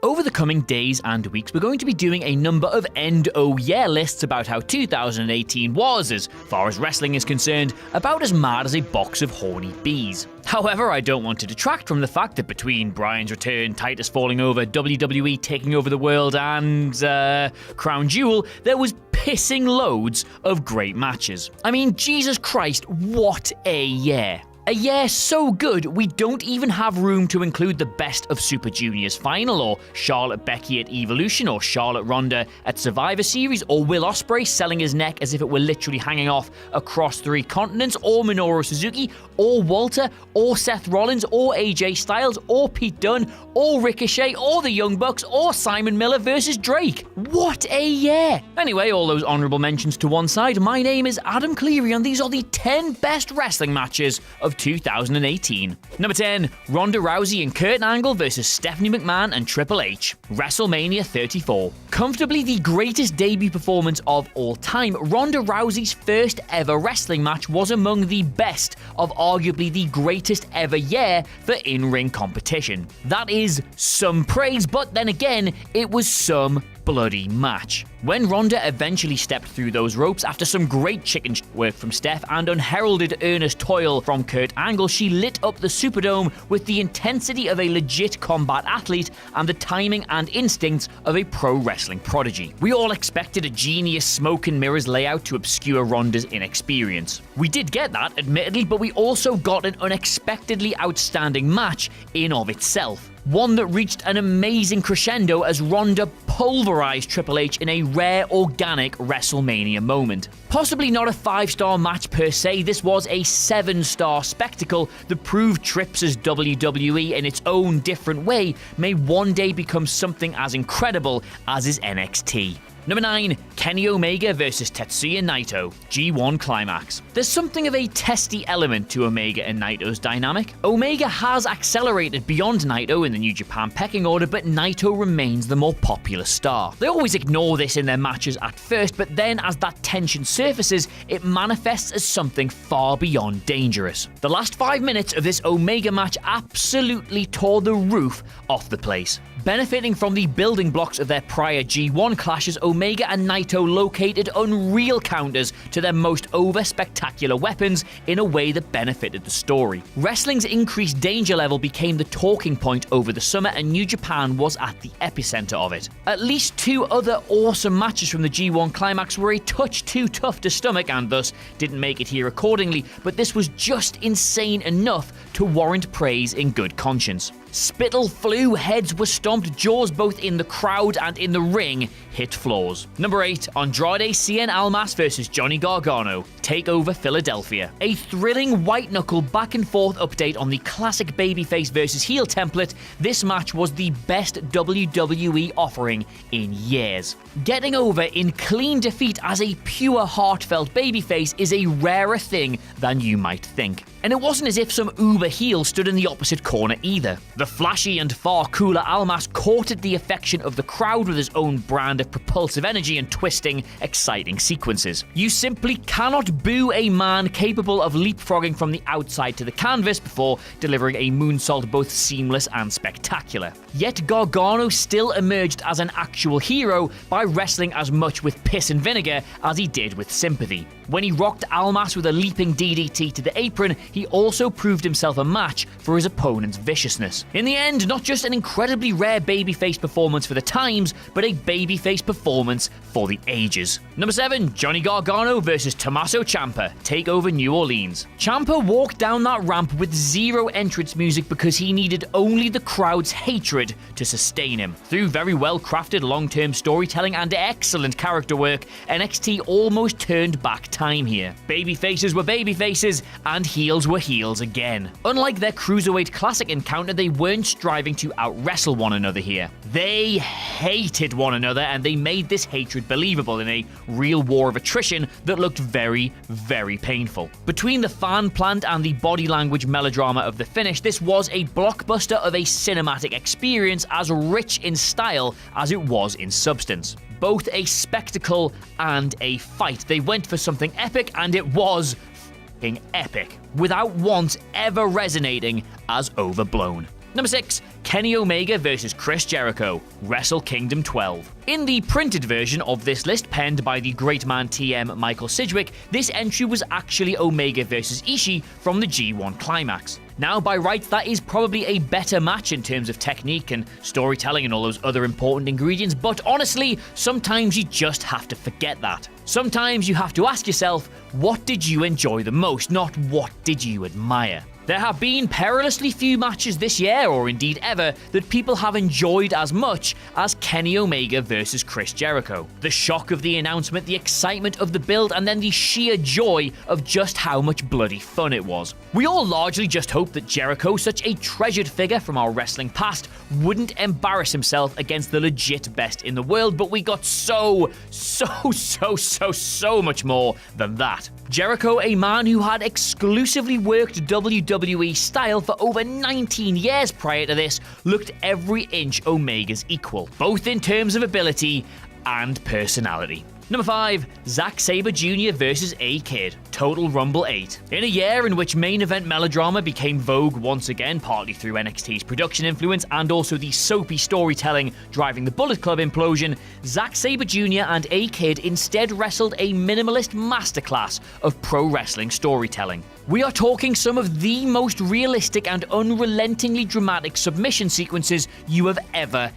Over the coming days and weeks, we're going to be doing a number of end oh yeah lists about how 2018 was, as far as wrestling is concerned, about as mad as a box of horny bees. However, I don't want to detract from the fact that between Bryan's return, Titus falling over, WWE taking over the world, and Crown Jewel, there was pissing loads of great matches. I mean, Jesus Christ, what a year. A year so good, we don't even have room to include the Best of Super Juniors final, or Charlotte Becky at Evolution, or Charlotte Ronda at Survivor Series, or Will Ospreay selling his neck as if it were literally hanging off across 3 continents, or Minoru Suzuki, or Walter, or Seth Rollins, or AJ Styles, or Pete Dunne, or Ricochet, or the Young Bucks, or Simon Miller versus Drake. What a year! Anyway, all those honourable mentions to one side, my name is Adam Cleary, and these are the 10 best wrestling matches of 2018. Number 10, Ronda Rousey and Kurt Angle versus Stephanie McMahon and Triple H. WrestleMania 34. Comfortably the greatest debut performance of all time, Ronda Rousey's first ever wrestling match was among the best of arguably the greatest ever year for in-ring competition. That is some praise, but then again, it was some bloody match. When Ronda eventually stepped through those ropes after some great chicken work from Steph and unheralded earnest toil from Kurt Angle, she lit up the Superdome with the intensity of a legit combat athlete and the timing and instincts of a pro wrestling prodigy. We all expected a genius smoke and mirrors layout to obscure Ronda's inexperience. We did get that, admittedly, but we also got an unexpectedly outstanding match in of itself. One that reached an amazing crescendo as Ronda pulverized Triple H in a rare, organic WrestleMania moment. Possibly not a 5-star match per se, this was a 7-star spectacle that proved Trips as WWE in its own different way may one day become something as incredible as is NXT. Number 9, Kenny Omega versus Tetsuya Naito, G1 Climax. There's something of a testy element to Omega and Naito's dynamic. Omega has accelerated beyond Naito in the New Japan pecking order, but Naito remains the more popular star. They always ignore this in their matches at first, but then as that tension surfaces, it manifests as something far beyond dangerous. The last 5 minutes of this Omega match absolutely tore the roof off the place. Benefiting from the building blocks of their prior G1 clashes, Omega and Naito located unreal counters to their most over-spectacular weapons in a way that benefited the story. Wrestling's increased danger level became the talking point over the summer, and New Japan was at the epicenter of it. At least 2 other awesome matches from the G1 Climax were a touch too tough to stomach and thus didn't make it here accordingly, but this was just insane enough to warrant praise in good conscience. Spittle flew, heads were stomped, jaws both in the crowd and in the ring hit floors. Number 8, Andrade Cien Almas versus Johnny Gargano, TakeOver Philadelphia. A thrilling white-knuckle back-and-forth update on the classic babyface versus heel template, this match was the best WWE offering in years. Getting over in clean defeat as a pure heartfelt babyface is a rarer thing than you might think. And it wasn't as if some uber heel stood in the opposite corner either. The flashy and far cooler Almas courted the affection of the crowd with his own brand of propulsive energy and twisting, exciting sequences. You simply cannot boo a man capable of leapfrogging from the outside to the canvas before delivering a moonsault both seamless and spectacular. Yet Gargano still emerged as an actual hero by wrestling as much with piss and vinegar as he did with sympathy. When he rocked Almas with a leaping DDT to the apron, he also proved himself a match for his opponent's viciousness. In the end, not just an incredibly rare babyface performance for the times, but a babyface performance for the ages. Number 7, Johnny Gargano versus Tommaso Ciampa, TakeOver New Orleans. Ciampa walked down that ramp with zero entrance music because he needed only the crowd's hatred to sustain him. Through very well-crafted long-term storytelling and excellent character work, NXT almost turned back time here. Babyfaces were babyfaces, and heels were heels again. Unlike their Cruiserweight Classic encounter, they weren't striving to out-wrestle one another here. They hated one another, and they made this hatred believable in a real war of attrition that looked very, very painful. Between the fan plant and the body language melodrama of the finish, this was a blockbuster of a cinematic experience as rich in style as it was in substance. Both a spectacle and a fight. They went for something epic, and it was f***ing epic, without once ever resonating as overblown. Number 6, Kenny Omega vs Chris Jericho, Wrestle Kingdom 12. In the printed version of this list, penned by the great man TM Michael Sidgwick, this entry was actually Omega vs Ishii from the G1 Climax. Now, by rights, that is probably a better match in terms of technique and storytelling and all those other important ingredients, but honestly, sometimes you just have to forget that. Sometimes you have to ask yourself, what did you enjoy the most, not what did you admire? There have been perilously few matches this year, or indeed ever, that people have enjoyed as much as Kenny Omega versus Chris Jericho. The shock of the announcement, the excitement of the build, and then the sheer joy of just how much bloody fun it was. We all largely just hoped that Jericho, such a treasured figure from our wrestling past, wouldn't embarrass himself against the legit best in the world, but we got so much more than that. Jericho, a man who had exclusively worked WWE style for over 19 years prior to this, looked every inch Omega's equal, both in terms of ability and personality. Number 5, Zack Sabre Jr. vs. A-Kid, Total Rumble 8. In a year in which main event melodrama became vogue once again, partly through NXT's production influence and also the soapy storytelling driving the Bullet Club implosion, Zack Sabre Jr. and A-Kid instead wrestled a minimalist masterclass of pro wrestling storytelling. We are talking some of the most realistic and unrelentingly dramatic submission sequences you have ever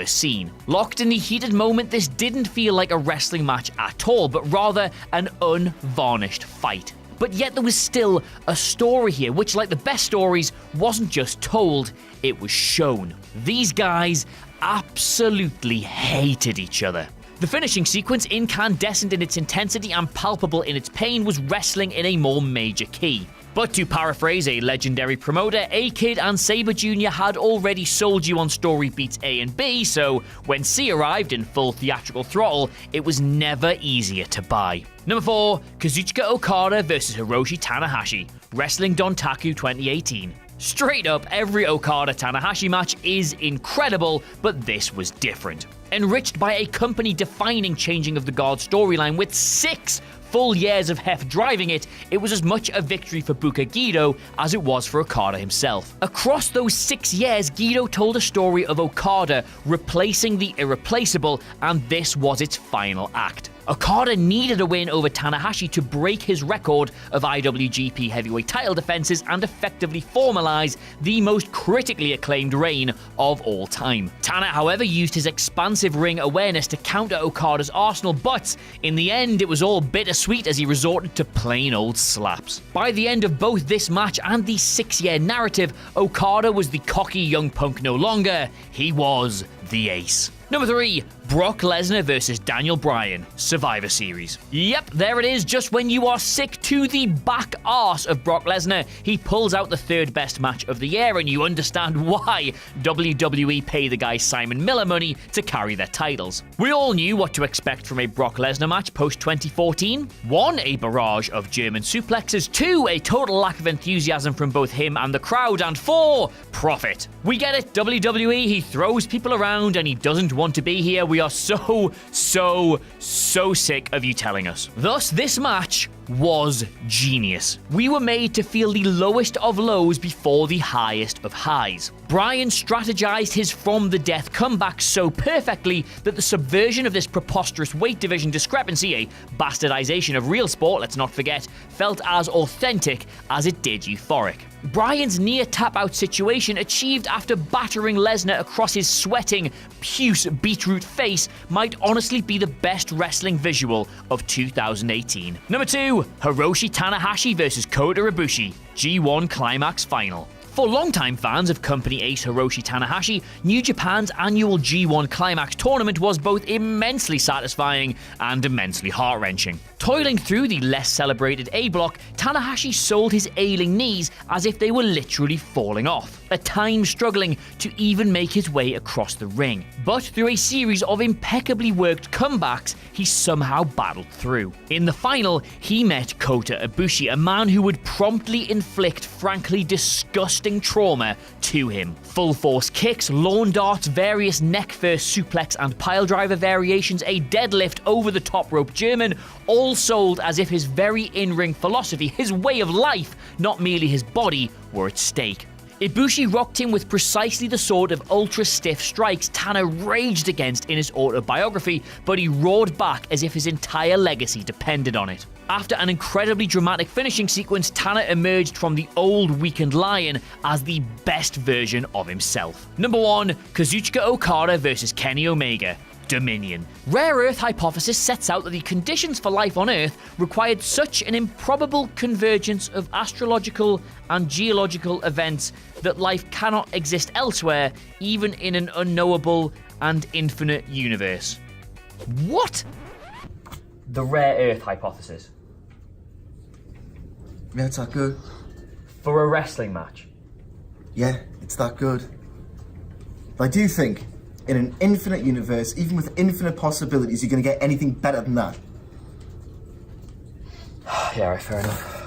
seen. Locked in the heated moment, this didn't feel like a wrestling match at all, but rather an unvarnished fight. But yet there was still a story here, which, like the best stories, wasn't just told, it was shown. These guys absolutely hated each other. The finishing sequence, incandescent in its intensity and palpable in its pain, was wrestling in a more major key. But to paraphrase a legendary promoter, A-Kid and Sabre Jr. had already sold you on story beats A and B, so when C arrived in full theatrical throttle, it was never easier to buy. Number 4, Kazuchika Okada vs Hiroshi Tanahashi, Wrestling Dontaku 2018. Straight up, every Okada-Tanahashi match is incredible, but this was different. Enriched by a company-defining changing of the guard storyline with 6 full years of Hef driving it, it was as much a victory for Buka Guido as it was for Okada himself. Across those 6 years, Guido told a story of Okada replacing the irreplaceable, and this was its final act. Okada needed a win over Tanahashi to break his record of IWGP heavyweight title defenses and effectively formalize the most critically acclaimed reign of all time. Tana, however, used his expansive ring awareness to counter Okada's arsenal, but in the end it was all bittersweet as he resorted to plain old slaps. By the end of both this match and the 6-year narrative, Okada was the cocky young punk no longer, he was the ace. Number 3, Brock Lesnar vs Daniel Bryan, Survivor Series. Yep, there it is. Just when you are sick to the back arse of Brock Lesnar, he pulls out the 3rd best match of the year, and you understand why WWE pay the guy Simon Miller money to carry their titles. We all knew what to expect from a Brock Lesnar match post-2014. 1, a barrage of German suplexes. 2, a total lack of enthusiasm from both him and the crowd. And 4, profit. We get it, WWE, he throws people around and he doesn't want to be here. We are so sick of you telling us. Thus, this match was genius. We were made to feel the lowest of lows before the highest of highs. Bryan strategized his from the death comeback so perfectly that the subversion of this preposterous weight division discrepancy, a bastardization of real sport, let's not forget, felt as authentic as it did euphoric. Bryan's near tap-out situation, achieved after battering Lesnar across his sweating, puce beetroot face, might honestly be the best wrestling visual of 2018. Number 2, Hiroshi Tanahashi vs Kota Ibushi, G1 Climax Final. For longtime fans of company ace Hiroshi Tanahashi, New Japan's annual G1 Climax tournament was both immensely satisfying and immensely heart-wrenching. Toiling through the less celebrated A block, Tanahashi sold his ailing knees as if they were literally falling off, at times struggling to even make his way across the ring. But through a series of impeccably worked comebacks, he somehow battled through. In the final, he met Kota Ibushi, a man who would promptly inflict frankly disgusting trauma to him. Full force kicks, lawn darts, various neck first suplex and piledriver variations, a deadlift over the top rope German, all sold as if his very in-ring philosophy, his way of life, not merely his body, were at stake. Ibushi rocked him with precisely the sort of ultra-stiff strikes Tanner raged against in his autobiography, but he roared back as if his entire legacy depended on it. After an incredibly dramatic finishing sequence, Tanner emerged from the old weakened lion as the best version of himself. Number 1, Kazuchika Okada vs Kenny Omega. Dominion. Rare Earth hypothesis sets out that the conditions for life on Earth required such an improbable convergence of astrological and geological events that life cannot exist elsewhere, even in an unknowable and infinite universe. What? The Rare Earth hypothesis. Yeah, it's that good. For a wrestling match. Yeah, it's that good. I do think in an infinite universe, even with infinite possibilities, you're going to get anything better than that. Yeah, right, fair enough.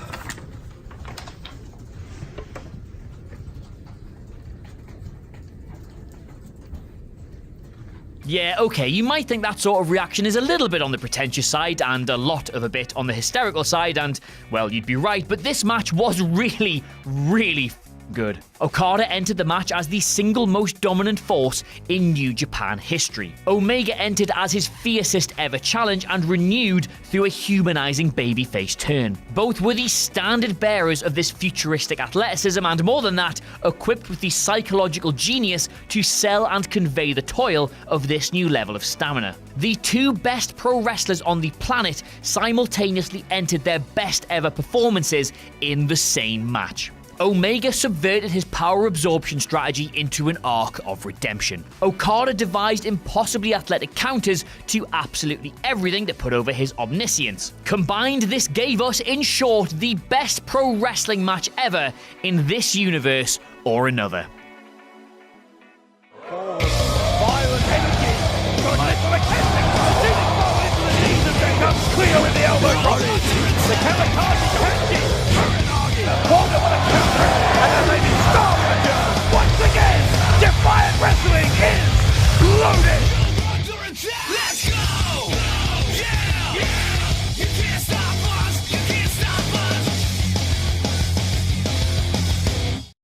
Yeah, okay, you might think that sort of reaction is a little bit on the pretentious side and a lot of a bit on the hysterical side, and, well, you'd be right, but this match was really, really good. Okada entered the match as the single most dominant force in New Japan history. Omega entered as his fiercest ever challenge and renewed through a humanizing babyface turn. Both were the standard bearers of this futuristic athleticism and, more than that, equipped with the psychological genius to sell and convey the toil of this new level of stamina. The two best pro wrestlers on the planet simultaneously entered their best ever performances in the same match. Omega subverted his power absorption strategy into an arc of redemption. Okada devised impossibly athletic counters to absolutely everything that put over his omniscience. Combined, this gave us, in short, the best pro wrestling match ever in this universe or another.